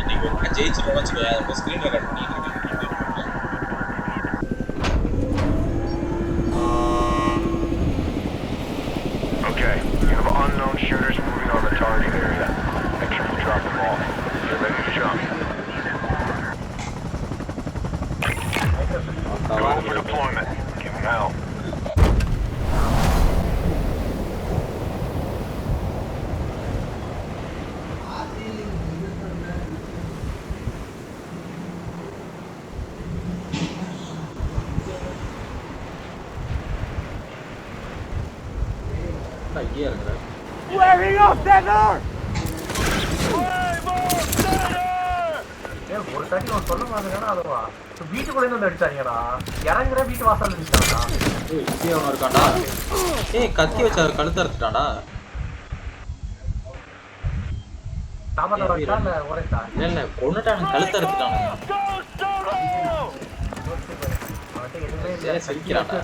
இன்னைக்கு ஒரு ஜெயிச்சிருவோம் வச்சுக்கோங்க, அந்த ஸ்க்ரீன் ரெக்கார்ட் பண்ணிட்டு இருக்கேன். Okay, you have unknown shooters moving on the target area. Make sure you drop them off. Get ready to jump. Go for deployment. Give them hell. Flaring off center! ஒரு தட்டி ஒன்று சொல்ல மாதிரினா அதுவா வீட்டுக்குள்ளே வந்து அடிச்சாங்கடா. இறங்குற வீட்டு வாசல் நிற்கிறான்டா. அவன் இருக்கான்டா. கத்தி வச்சு அவர் கழுத்து அறுத்துட்டான்டா. இல்ல கொன்னுட்டானு கழுத்து அறுத்துட்டானுங்க. சிரிக்கிறான்டா.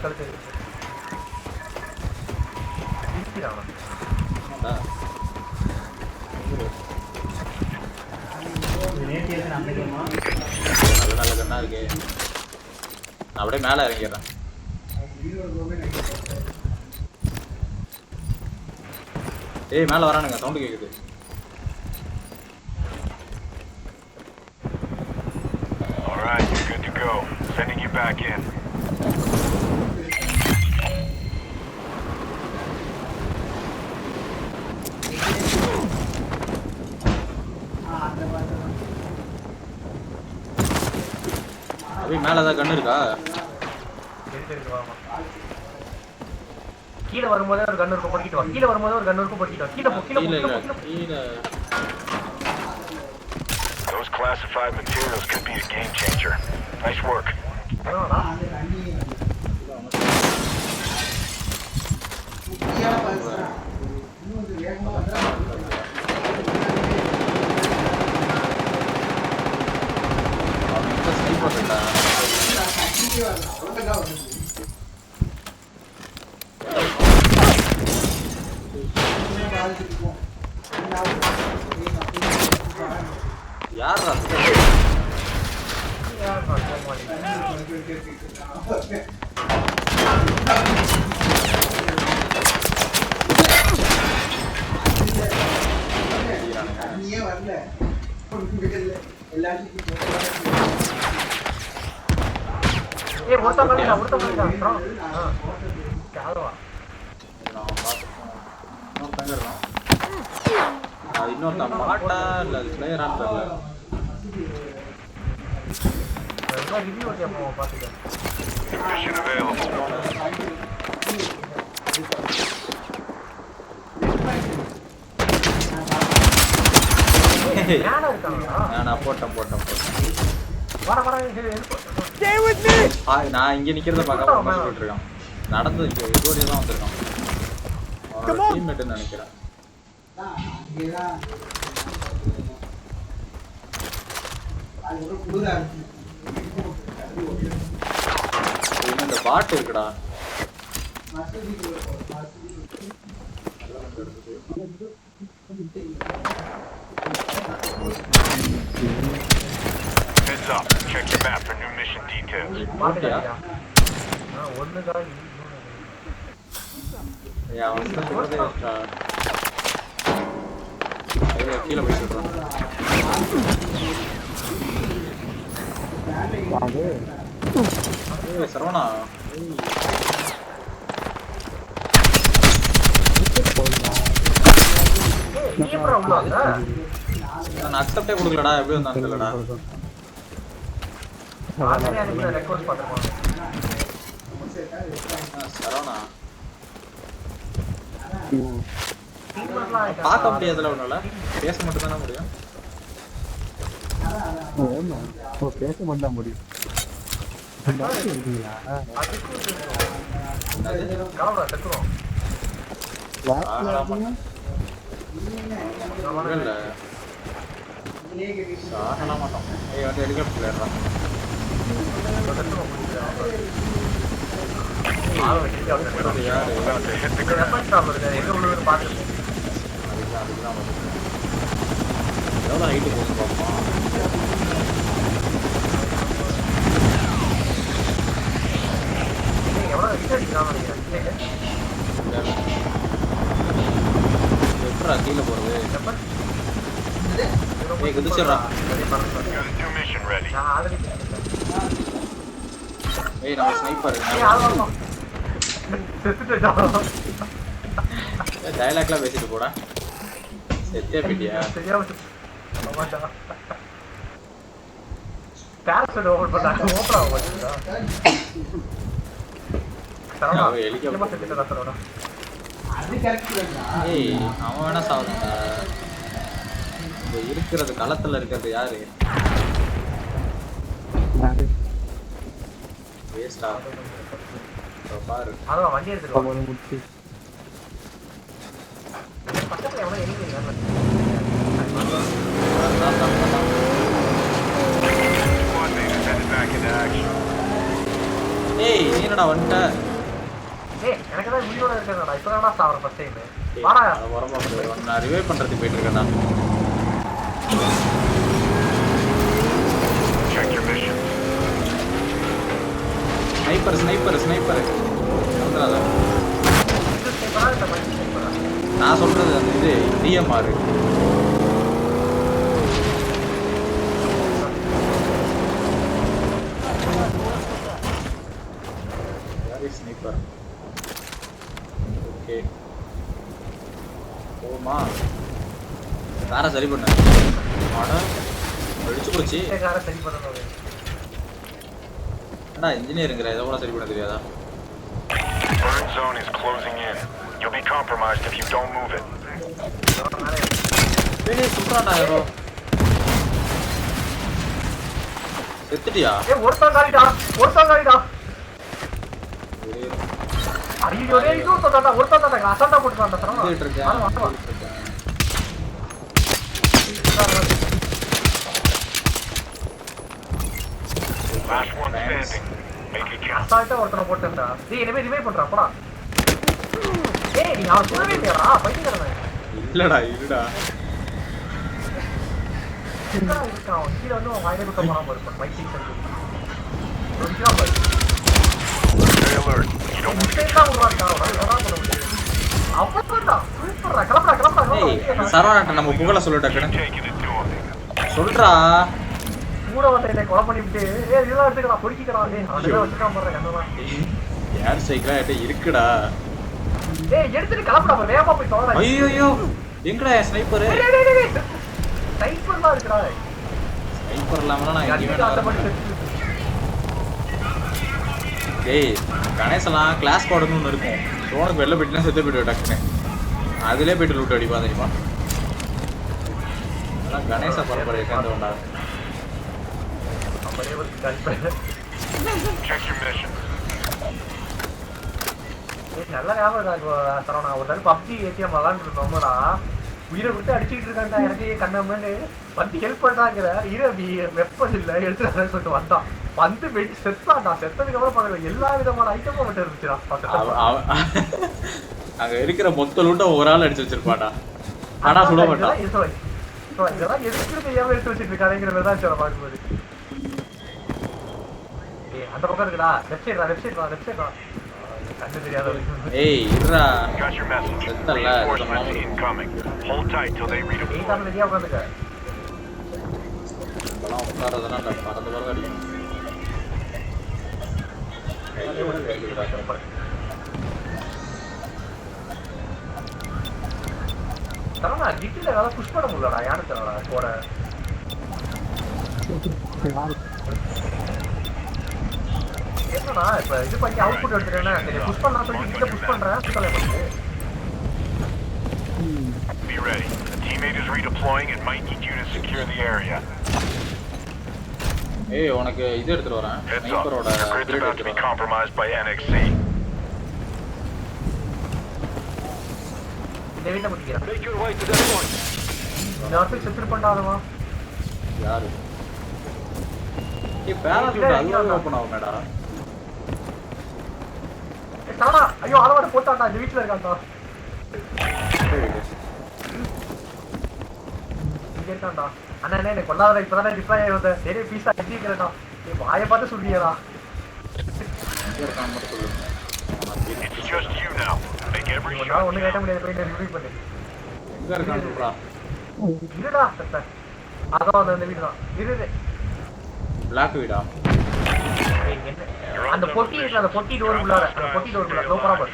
நல்ல கண்ணா இருக்கு. நான் அப்படியே மேல இறங்கிடுறேன். மேல வரானுங்க, சவுண்ட் கேக்குது. All right, you're good to go. Sending you back in. மேல ஏதாவது கண்ணு இருக்கா? கீழே வரும்போதே ஒரு கண்ணு இருக்கும், படிக்கிட்டு வா. கீழே வரும்போதே ஒரு கண்ணு இருக்கும், படிக்கிட்டு வா. கீழே போ, கீழே போ, கீழே. Those classified materials could be a game changer. Nice work. யார் இன்னொருத்தன் பாட்டா இல்ல அது பிளேயரான்னு தெரியல. Mission available. நான் போட்டேன். Stay with me! நான் இங்க நிக்கிறத பார்க்காம சொல்லிட்டு இருக்கான். நடந்து இங்க இதோட தான் வந்திருக்கான். அவனோட டீம்மேட்னு நினைக்கிறேன். இந்த பாட்டு இருக்குடா. Heads up. Check your map for new mission details. கீழே போய் சொல்றான். சரவணா நான் அக்செப்டே கொடுக்கலடா. எப்படி வந்தான்னு தெரியலடா. சரவணா பார்க்க முடியாதுல, ஒண்ணுல பேச மட்டும் தானே முடியும். பேச மட்டும் தான் முடியும். ஹெலிகாப்டர் ஆள வச்சிட்டு வந்து யாரு About to hit the இந்த ground. வெப்பன் ஷாப் இருக்கு எங்க உள்ளது பாத்துட்டு அதுதான் எவ்வளோ ஹைட்டு போகுது பார்ப்போம். எவ்வளவு ஹிட் அடிக்கிறான்னு நினைக்கிறேன் எப்படா கீழே போறது? வெப்பன் ஏய் குதிச்சிடுறா. Got a new mission ready. நான் ஆல்ரெடி ஏய் நம்ம ஸ்னைப்பர். டயலாக்லாம் பேசிட்டு போடா. செத்தே போயிட்டியா? ஏய் அவன் வேணா சாவுடா. இங்க இருக்கிறது களத்துல இருக்கிறது யாரு? வேஸ்டா. பாரு. வண்டி எடுத்துட்டு முடிச்சு பக்கத்துல எவ்வளவு எரிக்கிறீங்க Squad mate is headed back into action. ஏய் நீ என்னடா வந்துட்ட? ஏய் எனக்கு தான் வீடியோல இருக்கேன்டா இப்பதான்டா சாவற ஃபர்ஸ்ட் டைம் வாடா வரமா நான் ரிவைவ் பண்றதுக்கு போயிட்டு இருக்கேன்டா. Check your mission. ஸ்னைப்பர் வந்துடாத. இது சேஃபரா இந்த மாதிரி சேஃபரா நான் சொல்றது அந்த இது டிஎம்ஆர். ஸ்னைப்பர் ஓகே போமா வேற சரி பண்ண ஆனா அடிச்சு போச்சு. கார சரி பண்ணனும் அண்ணா இன்ஜினியருங்கற இத கூட சரி பண்ண தெரியாதா? Burn zone is closing in. You'll be compromised if you don't move it. ஏய் சுப்ராடா யாரோ செத்துட்டியா? ஏய் ஒருத்தன் காலிடா ஐயோ டேய் இது ஒருத்தன் அசண்டா போட்டு வந்தா தரமா வந்துட்டு இருக்கேன். Last one standing. Make it count. அசால்ட்டா ஒருத்தனை போட்டுடா டேய் இனிமே ரிவைவ் பண்றா போடா ஏய் நீ அவன் சொல்லவே இல்லையாடா பைத்தியக்காரன் இல்லடா இருடா. என்னடா இருக்கான் கீழ வந்து அவன் வாயில குத்த போறான் பாரு பைத்தியக்காரன் ஒரிஜினல் பாரு Stay alert. You don't want to get மிஸ்டேக்கா உருவாக்கா அவனா பண்ண முடியாது அப்பறடா சூப்பர்டா கிளம்புடா ஏய் சரவணட்ட நம்ம புகழ சொல்லு டக்குனு taking it to him. சொல்றா. கூட வந்து என்ன கொலை பண்ணிட்டு ஏய் இதெல்லாம் எடுத்துக்கலாம் பொறுக்கிக்கலாம் ஏய் அதெல்லாம் வச்சுக்காம போறேன் என்னடா யார் சைக்கிளா எட்ட இருக்குடா. ஏய் எடுத்துட்டு கிளம்புடா பாரு வேகமா போய் தோறா ஐயோ எங்கடா ஸ்னைப்பர்? டேய் சைக்கிள்லாம் இருக்குடா ஸ்னைப்பர் இல்லாமலாம் நான் எங்கேயுமே கண்டிப்பா அந்த வர பண்ணி மாட்டேன். டேய் கணேசலாம் கிளாஸ் பாடணும்னு ஒன்று இருக்கும். சோனுக்கு வெளில போயிட்டுனா செத்து போய்ட்டு டக்குன்னு அதிலே போயிட்டு லூட் அடிப்பா தெரியுமா? அதான் கணேச பரம்பரை சேர்ந்தவன்டா. அப்படியே வந்து கல்பனை Check your mission. நல்ல ஞாபகம் சரவணா ஒரு நாள் பப்ஜி ஏடிஎம் விளாண்டு இருந்தோம்னா உயிரை விட்டு அடிச்சுட்டு இருக்காண்டா எனக்கு கண்ணாமன்னு வந்து ஹெல்ப் பண்றாங்கிற இரவி வெப்பம் இல்லை எடுத்துட்டு சொல்லிட்டு வந்தான் வந்து வெடி செத்தான்டா செத்ததுக்கு அப்புறம் பாருங்க எல்லா விதமான ஐட்டமும் மட்டும் இருந்துச்சுடா அங்க இருக்கிற மொத்த லூட்ட ஒரு ஆள் அடிச்சு வச்சிருப்பாடா. ஆனா சுட மாட்டான். இதெல்லாம் எதுக்கு தெரியாம எடுத்து வச்சிட்டு இருக்காருங்கிற மாதிரி தான் சொல்ல பார்க்கும்போது அந்த பக்கம் இருக்குடா லெஃப்ட் சைடு கண்ணு தெரியாத ஏய் இருடா. Got your message. செத்தல்ல Reinforcements incoming. Hold tight till they நீ redeploy. தான் ரெடியா உட்காந்துக்க இப்பெல்லாம் உட்காரதெல்லாம் இல்லை பறந்து பறந்து அடிக்கணும். தரமா டிட்டில ஏதாவது புஷ் பண்ண முடியலடா யாரு தரடா போட என்னடா இப்ப இது பண்ணி அவுட்புட் எடுத்துட்டேன்னா சரி புஷ் பண்ணா சொல்லி டிட்டில புஷ் பண்றேன் சுத்தல பண்ணு Be ready. A teammate is redeploying and might need you to secure the area. ஏய் உனக்கு இது எடுத்துட்டு வரேன். Heads up. ஸ்னைப்பரோட Your grid's great about to be எடுத்துட்டு வரேன். compromised by NXC. இந்த வீட்டை முடிக்கிறேன் Make your way to that point. இந்த வருஷம் செத்துட்டு பண்ணாதவா யாரு? ஏய் பேராசூட் அதுவே ஓபன் ஆகுமேடா. சரவணா ஐயோ அளவாட போட்டான்டா இந்த வீட்டுல இருக்கான்டா இங்க இருக்கான்டா அண்ணா என்ன எனக்கு கொள்ளாத இப்பதானே டிப்ளாய் ஆகி வந்தேன் சரி பீஸா கட்டி இருக்கிறேன்டா நீ வாயை பார்த்து சொல்லியடா It's just you now. Make every ஒன்னா shot. ஒண்ணு கேட்ட முடியாது போய் ரிவ்யூ பண்ணு எங்க இருக்கான்னு சொல்றா. இருடா சத்த அதான் அந்த வீடு தான் இரு பிளாக் வீடா? அந்த பொட்டி இருக்குல அந்த பொட்டி டோர் உள்ளார அந்த பொட்டி டோர் உள்ள சூப்பரா பாரு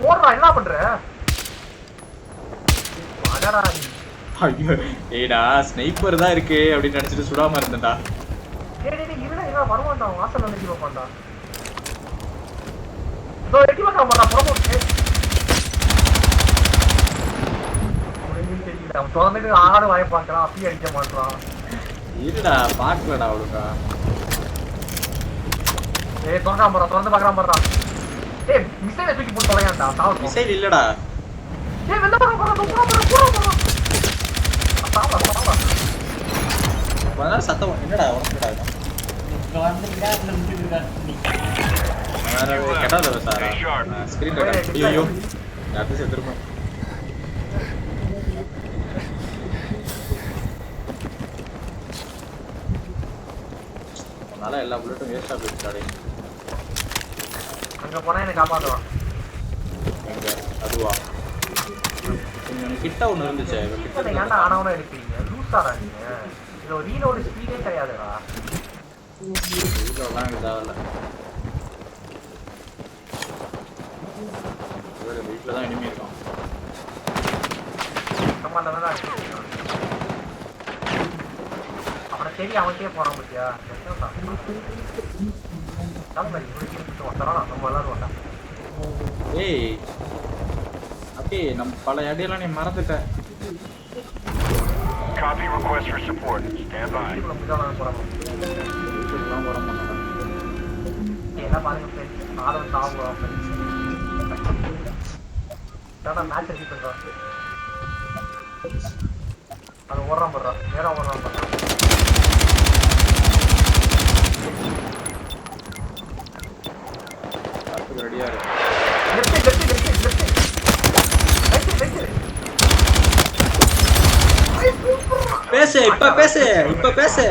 போடுறா என்ன பண்ற அடடா நீ ஐயோ ஏடா ஸ்னைப்பர் தான் இருக்கு அப்படின்னு நினைச்சிட்டு சுடாம இருந்தேன்டா. டேய் டேய் இருடா இருடா வருவான்டா வாசல்ல வந்து நிக்க பாப்பா இதோ எட்டி வாங்க வரடா ப்ரோமோட் தெரியல அவன் தொடர்ந்து ஆடு வாய பார்க்கறான் அப்பி அடிக்க மாட்டான் இருடா பாக்கலடா அவளுக்கா. ஏய் தொடர்ந்து பார்க்கறான் பாறா ஏய் மிசைல தூக்கி போட்டு தொலையாண்டா சாவு மிசைல் இல்லடா. ஏய் வெல்ல போறா போறா சாவா கொஞ்ச நேரம் சத்தம் என்னடா உனக்குடா இது? வேற கெடாத சாரா ஸ்கிரீன் ரெக்கார்ட் ஐயோ அது செத்துருப்பேன். அதனால எல்லா புல்லட்டும் வேஸ்டா போயிடுச்சாடே. அங்க போனா என்ன காப்பாத்துவான் எங்க அதுவா கொஞ்சம் கிட்ட ஒண்ணு இருந்துச்சு கிட்ட ஏன்டா ஆனவனா எடுக்கிறீங்க லூசாடா நீங்க இது ரீலோட் ஸ்பீடே கிடையாதுடா இதெல்லாம் இதாகல. வீட்டில் தான் இனிமே இருக்கும். கமாண்ட தான் அவனை சரி அவன்கிட்டயே போறான் பத்தியா நம்ம எல்லாரும் வந்தா ஏய் அப்படியே நம்ம பல அடியெல்லாம் நீ மறந்துட்ட. Copy request for support. Stand by. போறான் வீட்டுக்குலாம் போட மாட்டாங்க. எல்லாம் பாருங்க ஆதம் சாவுறான் மேட்ச் ரெடி பண்றான் அது ஓடுறான் பண்றான் நேரம் ஓடுறான் பண்றான் அதுக்கு ரெடியா இருக்கு. பேசு இப்ப பேசு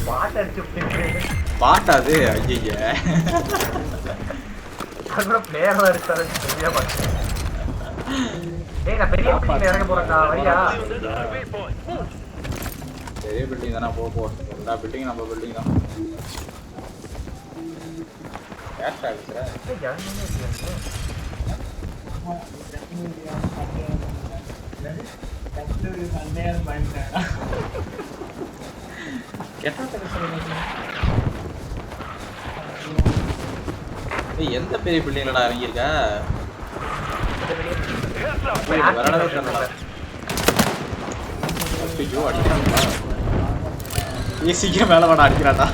பாட்டு அடிச்சு பாட்டாது ஐய கூட பிளேயர் தான் இருக்காரு சரியா பாட்டு ஏய் நான் பெரிய பில்டிங்ல இறங்க போறேன்டா வரியா பெரிய பில்டிங் தானே போ எல்லா பில்டிங் நம்ம பில்டிங் தான். கேஷ் ஆகுதுடா. ஏய் ஜாலியா இருக்கு எந்த பெரிய பில்டிங்லடா இறங்கியிருக்க? வரவே தெரியல. ஐயோ அடிக்கிறான்டா. ஏசிக்கே மேல வாடா அடிக்கிறான்டா.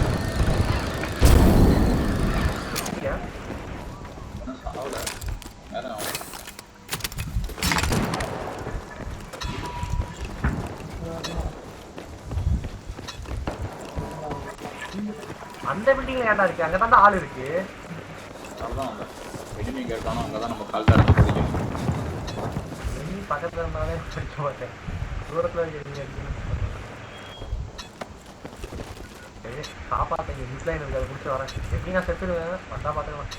அந்த பில்டிங்ல ஏன்டா இருக்கு அங்கதான் ஆள் இருக்கு அதான் எனிமி கேட்டானோ அங்கதான் நம்ம கால் தரத்து படிக்கும். நீ பக்கத்துல இருந்தாலே படிக்க மாட்டேன் தூரத்துல இருக்க காப்பாத்தீங்க மிஸ்லைன் இருக்கு அதை குடிச்சு வரேன் எப்படி நான் செத்துடுவேன் வந்தா பாத்துக்கலாம்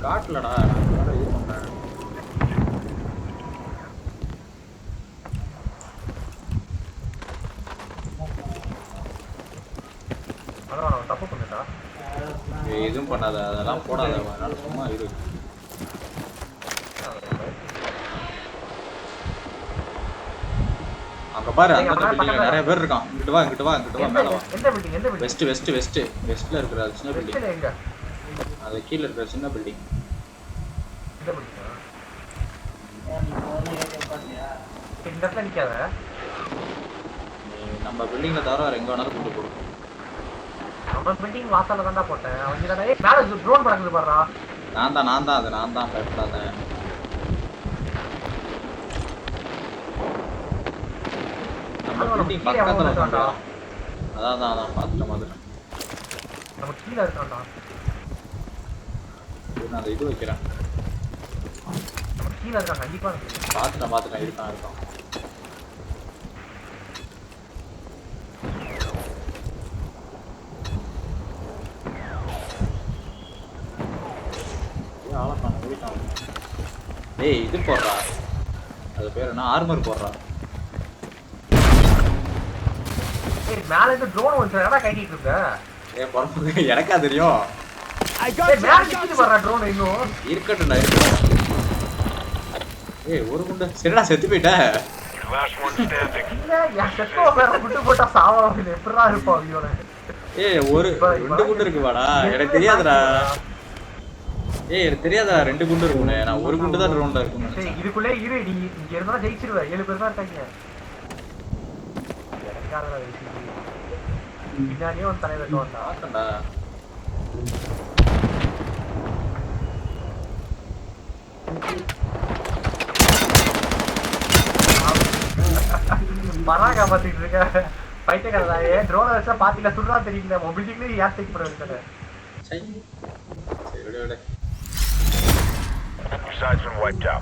காட்டலடா இது பண்றேன். அதான் தப்பு பண்ணிட்டா எதுவும் பண்ணாத அதெல்லாம் போடாத அதனால சும்மா இரு. அங்க பாரு அந்த பில்டிங்ல நிறைய பேர் இருக்கான். இங்கிட்டு வா மேல வா. எந்த பில்டிங் வெஸ்ட்ல இருக்கிற சின்ன பில்டிங். எங்க அது கீழ இருக்கிற சின்ன பில்டிங். இந்த பில்டிங் இந்த இடத்துல நிக்காத நம்ம பில்டிங்ல தவிர வேற எங்க வேணாலும் கொண்டு போடும். நம்ம பில்டிங் வாசல்ல தான்டா போட்டேன் அவங்க தானே மேல ட்ரோன் பறக்குது பாருடா நான் தான் பயப்படாத. நம்ம பில்டிங் பக்கத்துல வந்தா அதான் பார்த்துட்டேன். நம்ம கீழே இருக்கான்டா. நான் அந்த இது வைக்கிறேன். நம்ம கீழே இருக்கான் கண்டிப்பா இருக்கு. பார்த்துட்டேன் இருக்கான். ஏய் இது போடுறா, அது பேர் என்ன, ஆர்மர் போடுறா. மேல இருந்து ட்ரோன் வந்து என்னடா கைட்டிட்டு இருக்க? ஏன் பொறுப்பு எனக்கா தெரியும். மேல நிக்கிட்டு வர்ற ட்ரோன் இன்னும் இருக்கட்டும்டா. ஏய் ஒரு குண்டு சரிடா, செத்து போயிட்ட. Last one standing. இல்ல என் செத்தோ வேற குண்டு போட்டா சாவலாம். எப்படிடா இருப்பான் இவன? ஏய் ஒரு 2 குண்டு இருக்கு வாடா. எனக்கு தெரியாதுடா. ஏய் எனக்கு தெரியாதா 2 குண்டு இருக்குன்னு. நான் ஒரு குண்டு தான் ட்ரோன்ல இருக்குன்னு. சரி இதுக்குள்ளே இரு. நீ இங்க இருந்தா ஜெயிச்சிருவ. 7 பேர் தான் இருக்காங்க. எனக்காரடா வெயிட். பின்னாடியே வந்து தலைவர் வந்தா. ஆட்டடா. மராகா பாத்துட்டு இருக்க பைத்தியக்காரடா. ட்ரோனை வச்சா பாத்தில சுடுறா தெரியல. மொபிலிட்டிலே யார் டேக் பண்ண வைக்கல. சரி விடு. Your side's been wiped out.